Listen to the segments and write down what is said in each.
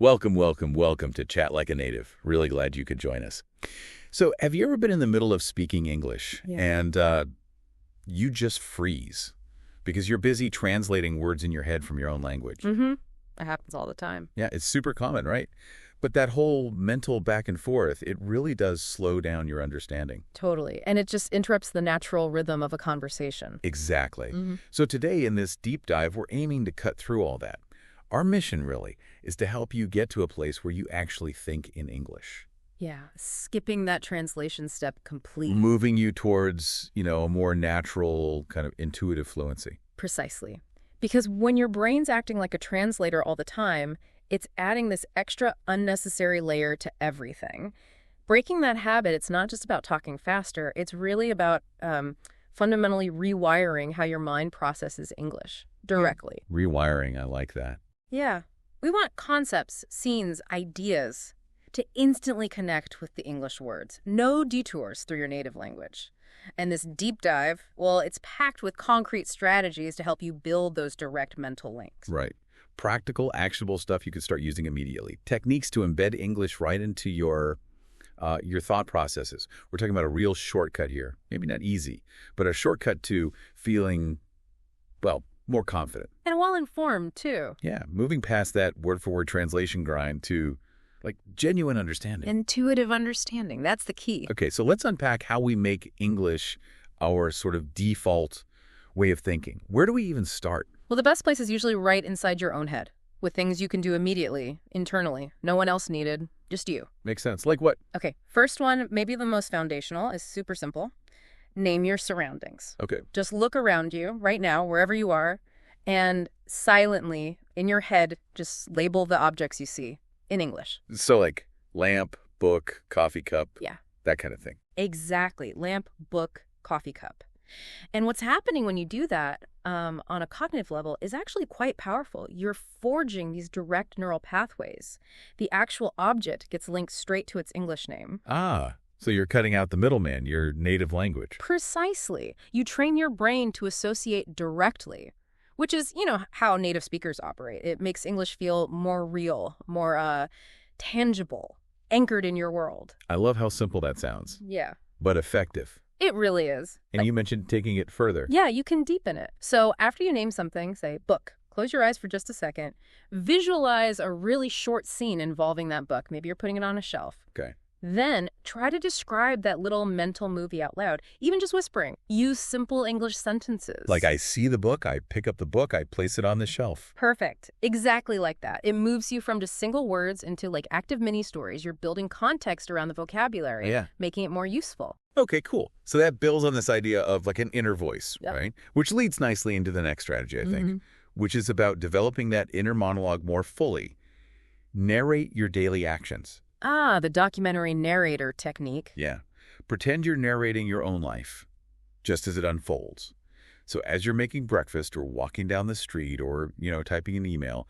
Welcome, welcome, welcome to Chat Like a Native. Really glad you could join us. So, have you ever been in the middle of speaking English and you just freeze because you're busy translating words in your head from your own language? Mm-hmm. That happens all the time. Yeah, it's super common, right? But that whole mental back and forth, it really does slow down your understanding. Totally. And it just interrupts the natural rhythm of a conversation. Exactly. Mm-hmm. So today in this deep dive, we're aiming to cut through all that. Our mission, really, is to help you get to a place where you actually think in English. Yeah, skipping that translation step completely. Moving you towards, a more natural, kind of intuitive fluency. Precisely. Because when your brain's acting like a translator all the time, it's adding this extra unnecessary layer to everything. Breaking that habit, it's not just about talking faster. It's really about fundamentally rewiring how your mind processes English directly. Rewiring, I like that. Yeah. We want concepts, scenes, ideas to instantly connect with the English words. No detours through your native language. And this deep dive, well, it's packed with concrete strategies to help you build those direct mental links. Right. Practical, actionable stuff you can start using immediately. Techniques to embed English right into your thought processes. We're talking about a real shortcut here. Maybe not easy, but a shortcut to feeling, more confident. And well-informed, too. Yeah, moving past that word-for-word translation grind to, genuine understanding. Intuitive understanding. That's the key. Okay, so let's unpack how we make English our sort of default way of thinking. Where do we even start? Well, the best place is usually right inside your own head, with things you can do immediately, internally. No one else needed, just you. Makes sense. Like what? Okay, first one, maybe the most foundational, is super simple. Name your surroundings. Okay. Just look around you right now, wherever you are, and silently, in your head, just label the objects you see in English. So like lamp, book, coffee cup. Yeah. That kind of thing. Exactly. Lamp, book, coffee cup. And what's happening when you do that on a cognitive level is actually quite powerful. You're forging these direct neural pathways. The actual object gets linked straight to its English name. Ah, so you're cutting out the middleman, your native language. Precisely. You train your brain to associate directly, which is, how native speakers operate. It makes English feel more real, more tangible, anchored in your world. I love how simple that sounds. Yeah. But effective. It really is. And you mentioned taking it further. Yeah, you can deepen it. So after you name something, say book, close your eyes for just a second, visualize a really short scene involving that book. Maybe you're putting it on a shelf. Okay. Then try to describe that little mental movie out loud, even just whispering. Use simple English sentences. Like I see the book, I pick up the book, I place it on the shelf. Perfect. Exactly like that. It moves you from just single words into active mini stories. You're building context around the vocabulary, making it more useful. Okay, cool. So that builds on this idea of an inner voice, Yep. right? Which leads nicely into the next strategy, I think, which is about developing that inner monologue more fully. Narrate your daily actions. Ah, the documentary narrator technique. Yeah. Pretend you're narrating your own life, just as it unfolds. So as you're making breakfast or walking down the street or, typing an email,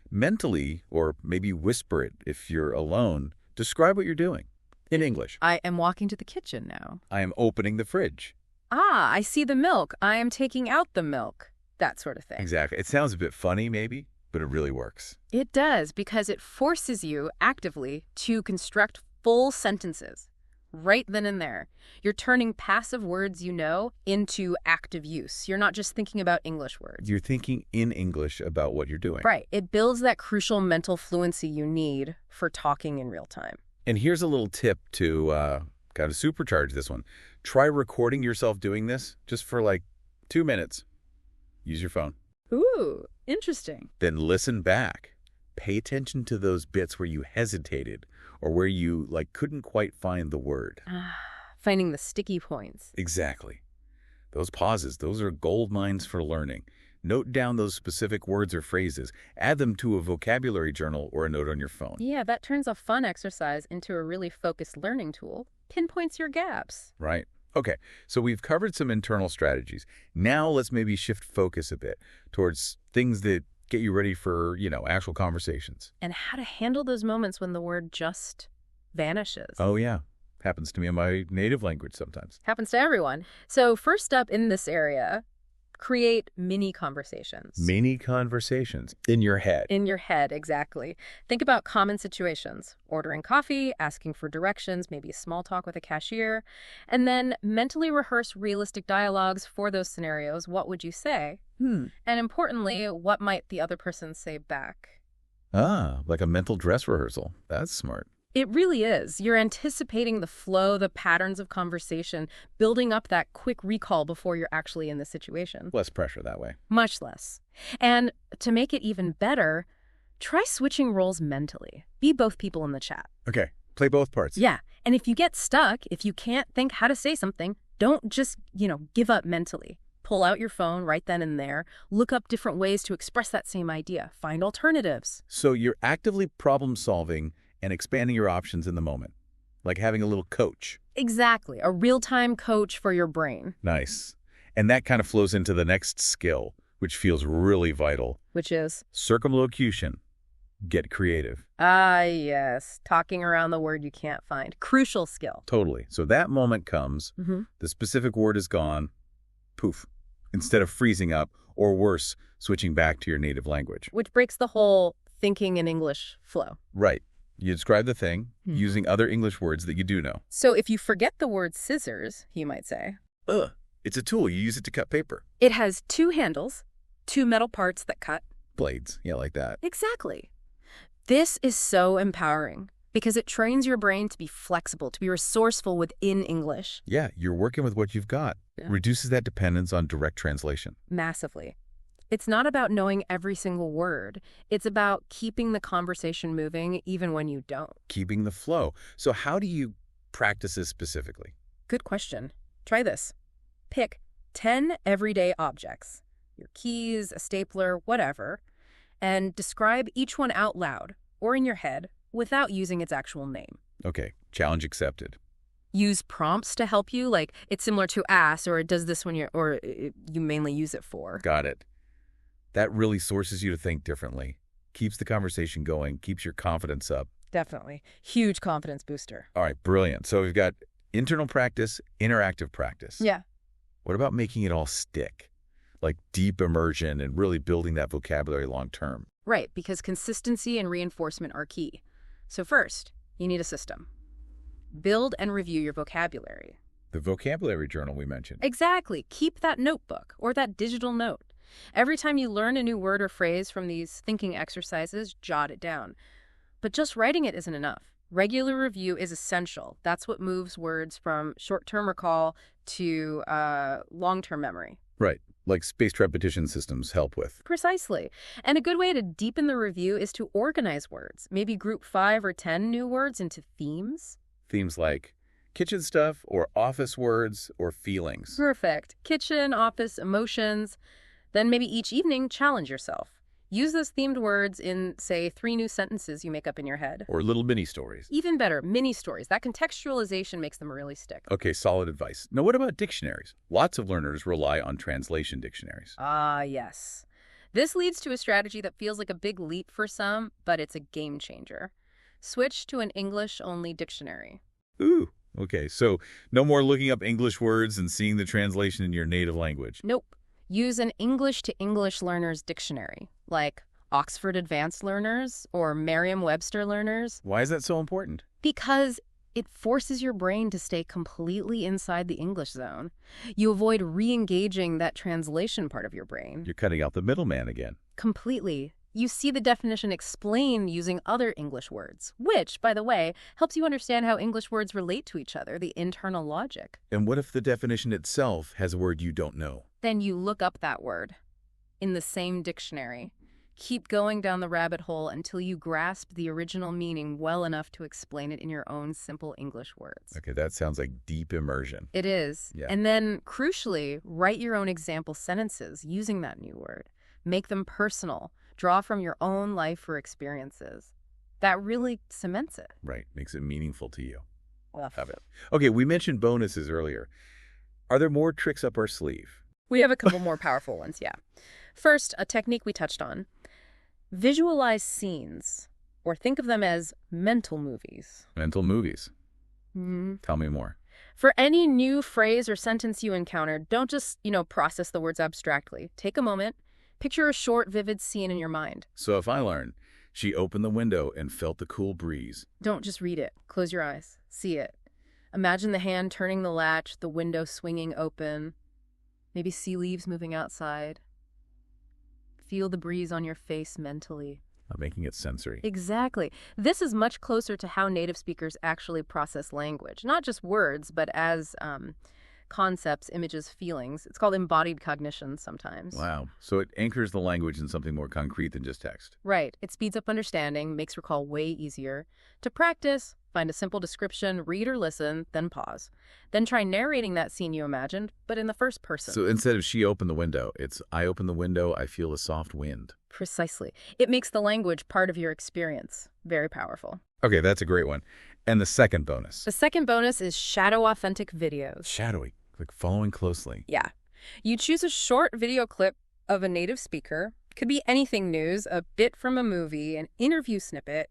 mentally, or maybe whisper it if you're alone, describe what you're doing in English. I am walking to the kitchen now. I am opening the fridge. Ah, I see the milk. I am taking out the milk. That sort of thing. Exactly. It sounds a bit funny, maybe, but it really works. It does, because it forces you actively to construct full sentences right then and there. You're turning passive words into active use. You're not just thinking about English words. You're thinking in English about what you're doing. Right. It builds that crucial mental fluency you need for talking in real time. And here's a little tip to kind of supercharge this one. Try recording yourself doing this just for 2 minutes. Use your phone. Ooh, interesting. Then listen back. Pay attention to those bits where you hesitated or where you couldn't quite find the word. Finding the sticky points. Exactly. Those pauses, those are gold mines for learning. Note down those specific words or phrases. Add them to a vocabulary journal or a note on your phone. Yeah, that turns a fun exercise into a really focused learning tool. Pinpoints your gaps. Right. Okay, so we've covered some internal strategies. Now let's maybe shift focus a bit towards things that get you ready for, actual conversations. And how to handle those moments when the word just vanishes. Oh, yeah. Happens to me in my native language sometimes. Happens to everyone. So first up in this area, Create mini conversations. Mini conversations in your head. In your head, exactly. Think about common situations. Ordering coffee, asking for directions, maybe a small talk with a cashier. And then mentally rehearse realistic dialogues for those scenarios. What would you say? And importantly, what might the other person say back? Ah, like a mental dress rehearsal. That's smart. It really is. You're anticipating the flow, the patterns of conversation, building up that quick recall before you're actually in the situation. Less pressure that way. Much less. And to make it even better, try switching roles mentally. Be both people in the chat. Okay, play both parts. Yeah. And if you get stuck, if you can't think how to say something, don't just, give up mentally. Pull out your phone right then and there. Look up different ways to express that same idea. Find alternatives. So you're actively problem solving and expanding your options in the moment, like having a little coach. Exactly. A real-time coach for your brain. Nice. And that kind of flows into the next skill, which feels really vital. Which is? Circumlocution. Get creative. Ah, yes. Talking around the word you can't find. Crucial skill. Totally. So that moment comes, the specific word is gone, poof, instead of freezing up, or worse, switching back to your native language. Which breaks the whole thinking in English flow. Right. You describe the thing using other English words that you do know. So if you forget the word scissors, you might say, It's a tool. You use it to cut paper. It has two handles, two metal parts that cut. Blades. Yeah, like that. Exactly. This is so empowering because it trains your brain to be flexible, to be resourceful within English. Yeah, you're working with what you've got. Yeah. Reduces that dependence on direct translation. Massively. It's not about knowing every single word. It's about keeping the conversation moving even when you don't. Keeping the flow. So how do you practice this specifically? Good question. Try this. Pick 10 everyday objects, your keys, a stapler, whatever, and describe each one out loud or in your head without using its actual name. Okay, challenge accepted. Use prompts to help you, like it's similar to ask or it does this when you mainly use it for. Got it. That really forces you to think differently. Keeps the conversation going, keeps your confidence up. Definitely. Huge confidence booster. All right, brilliant. So we've got internal practice, interactive practice. Yeah. What about making it all stick? Like deep immersion and really building that vocabulary long term. Right, because consistency and reinforcement are key. So first, you need a system. Build and review your vocabulary. The vocabulary journal we mentioned. Exactly. Keep that notebook or that digital note. Every time you learn a new word or phrase from these thinking exercises, jot it down. But just writing it isn't enough. Regular review is essential. That's what moves words from short-term recall to long-term memory. Right, like spaced repetition systems help with. Precisely. And a good way to deepen the review is to organize words. Maybe group 5 or 10 new words into themes. Themes like kitchen stuff or office words or feelings. Perfect. Kitchen, office, emotions. Then maybe each evening, challenge yourself. Use those themed words in, say, 3 new sentences you make up in your head. Or little mini stories. Even better, mini stories. That contextualization makes them really stick. Okay, solid advice. Now, what about dictionaries? Lots of learners rely on translation dictionaries. Ah, yes. This leads to a strategy that feels like a big leap for some, but it's a game changer. Switch to an English-only dictionary. Ooh, okay. So no more looking up English words and seeing the translation in your native language. Nope. Use an English-to-English learners dictionary, like Oxford Advanced Learners or Merriam-Webster Learners. Why is that so important? Because it forces your brain to stay completely inside the English zone. You avoid re-engaging that translation part of your brain. You're cutting out the middleman again. Completely. You see the definition explained using other English words, which, by the way, helps you understand how English words relate to each other, the internal logic. And what if the definition itself has a word you don't know? Then you look up that word in the same dictionary. Keep going down the rabbit hole until you grasp the original meaning well enough to explain it in your own simple English words. Okay, that sounds like deep immersion. It is. Yeah. And then, crucially, write your own example sentences using that new word. Make them personal. Draw from your own life or experiences. That really cements it. Right, makes it meaningful to you. Love it. Okay, we mentioned bonuses earlier. Are there more tricks up our sleeve? We have a couple more powerful ones, yeah. First, a technique we touched on. Visualize scenes, or think of them as mental movies. Mental movies. Mm-hmm. Tell me more. For any new phrase or sentence you encounter, don't just, process the words abstractly. Take a moment, picture a short, vivid scene in your mind. So if I learn, she opened the window and felt the cool breeze. Don't just read it. Close your eyes. See it. Imagine the hand turning the latch, the window swinging open. Maybe see leaves moving outside. Feel the breeze on your face mentally. I'm making it sensory. Exactly. This is much closer to how native speakers actually process language. Not just words, but as concepts, images, feelings. It's called embodied cognition sometimes. Wow. So it anchors the language in something more concrete than just text. Right. It speeds up understanding, makes recall way easier. To practice, find a simple description, read or listen, then pause. Then try narrating that scene you imagined, but in the first person. So instead of she opened the window, it's I open the window, I feel a soft wind. Precisely. It makes the language part of your experience. Very powerful. Okay, that's a great one. And the second bonus. The second bonus is shadow authentic videos. Shadowing, like following closely. Yeah. You choose a short video clip of a native speaker. Could be anything news, a bit from a movie, an interview snippet.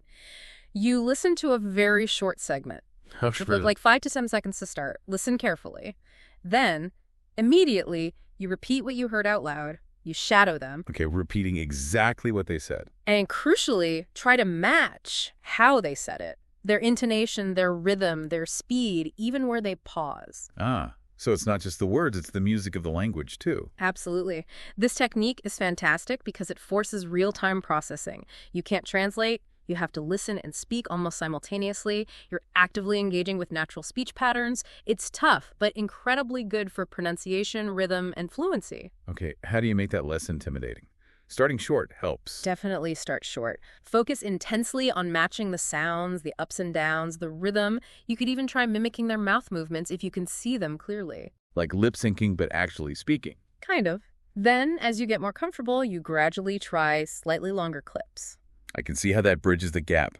You listen to a very short segment. How short? Like 5 to 7 seconds to start. Listen carefully. Then, immediately, you repeat what you heard out loud. You shadow them. Okay, repeating exactly what they said. And crucially, try to match how they said it. Their intonation, their rhythm, their speed, even where they pause. Ah, so it's not just the words, it's the music of the language, too. Absolutely. This technique is fantastic because it forces real-time processing. You can't translate. You have to listen and speak almost simultaneously. You're actively engaging with natural speech patterns. It's tough, but incredibly good for pronunciation, rhythm, and fluency. Okay, how do you make that less intimidating? Starting short helps. Definitely start short. Focus intensely on matching the sounds, the ups and downs, the rhythm. You could even try mimicking their mouth movements if you can see them clearly. Like lip syncing, but actually speaking. Kind of. Then, as you get more comfortable, you gradually try slightly longer clips. I can see how that bridges the gap.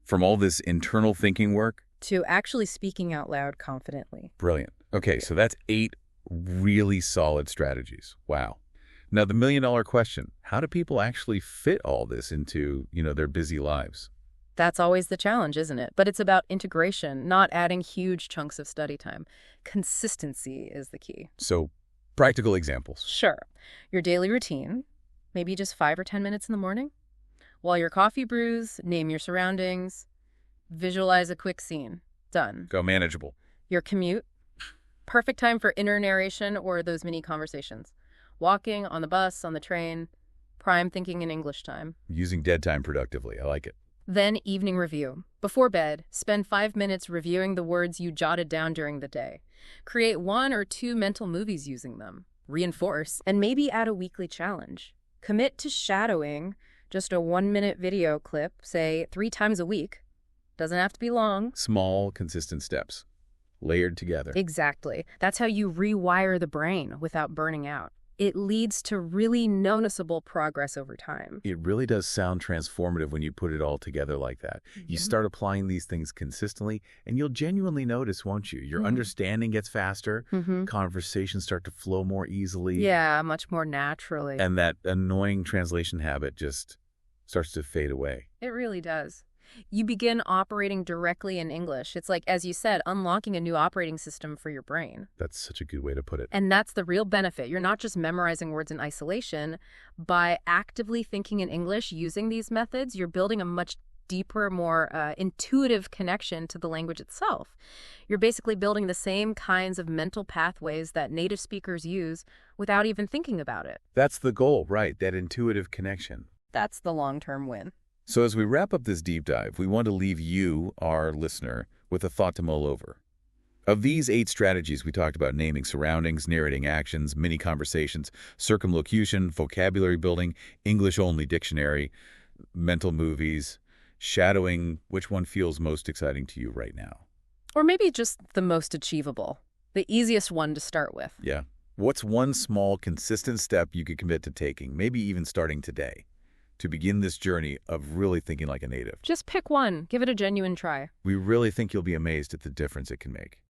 From all this internal thinking work to actually speaking out loud confidently. Brilliant. Okay, so that's 8 really solid strategies. Wow. Now, the million-dollar question, how do people actually fit all this into, their busy lives? That's always the challenge, isn't it? But it's about integration, not adding huge chunks of study time. Consistency is the key. So, practical examples. Sure. Your daily routine, maybe just 5 or 10 minutes in the morning. While your coffee brews, name your surroundings, visualize a quick scene. Done. Go manageable. Your commute, perfect time for inner narration or those mini conversations. Walking, on the bus, on the train, prime thinking in English time. Using dead time productively. I like it. Then evening review. Before bed, spend 5 minutes reviewing the words you jotted down during the day. Create 1 or 2 mental movies using them. Reinforce, and maybe add a weekly challenge. Commit to shadowing just a 1-minute video clip, say 3 times a week. Doesn't have to be long. Small, consistent steps, layered together. Exactly. That's how you rewire the brain without burning out. It leads to really noticeable progress over time. It really does sound transformative when you put it all together like that. You start applying these things consistently, and you'll genuinely notice, won't you? Your understanding gets faster, conversations start to flow more easily. Yeah, much more naturally. And that annoying translation habit just starts to fade away. It really does. You begin operating directly in English. It's like, as you said, unlocking a new operating system for your brain. That's such a good way to put it. And that's the real benefit. You're not just memorizing words in isolation. By actively thinking in English using these methods, you're building a much deeper, more intuitive connection to the language itself. You're basically building the same kinds of mental pathways that native speakers use without even thinking about it. That's the goal, right? That intuitive connection. That's the long-term win. So as we wrap up this deep dive, we want to leave you, our listener, with a thought to mull over. Of these 8 strategies, we talked about naming surroundings, narrating actions, mini conversations, circumlocution, vocabulary building, English-only dictionary, mental movies, shadowing. Which one feels most exciting to you right now? Or maybe just the most achievable, the easiest one to start with. Yeah. What's one small, consistent step you could commit to taking, maybe even starting today, to begin this journey of really thinking like a native? Just pick one. Give it a genuine try. We really think you'll be amazed at the difference it can make.